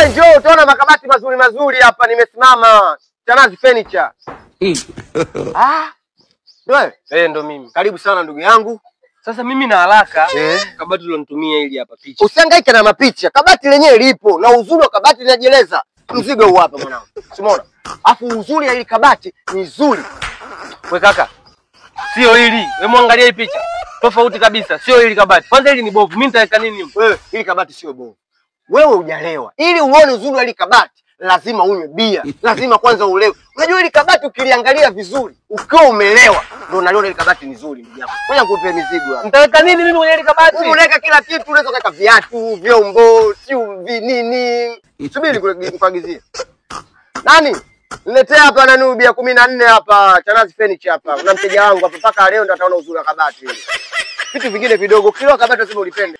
Wewe njoo utaona makabati mazuri mazuri hapa nimesimama. Chanazi Furniture. Ndio ndo mimi. Karibu sana ndugu yangu. Sasa mimi na haraka kabati ulonitumia hili hapa picha. Usihangaike na mapicha. Kabati lenyewe lipo na uzuri wa kabati linajieleza. Mzigo huu hapa mwanangu. Umeona? Afu uzuri ya hili kabati ni nzuri. We kaka. Sio hili. Wewe muangalia hii picha. Tofauti kabisa. Sio hili kabati. Kwanza hili ni bovu. Mimi nitaweka nini? Wewe hili kabati sio bovu. Wewe hujalewa. Ili uone uzuri wa hili kabati lazima unywe bia. Lazima kwanza ulewe. Unajua hili kabati ukiliangalia vizuri, ukiwa umelewa ndio unaliona hili kabati ni nzuri ndugu yangu. Ngoja nikupe mizigo hapa. Nitaweka nini mimi kwenye hili kabati? Unaweka kila kitu, unaweza kuweka viatu, vyombo, chumvi nini. Subiri nikuagizie. Nani? Niletea hapa nani bia 14 hapa, Chanazi Furniture hapa. Una mteja wangu hapa mpaka leo ndo ataona uzuri wa kabati. Vitu vingine vidogo, kila kabati lazima ulipende.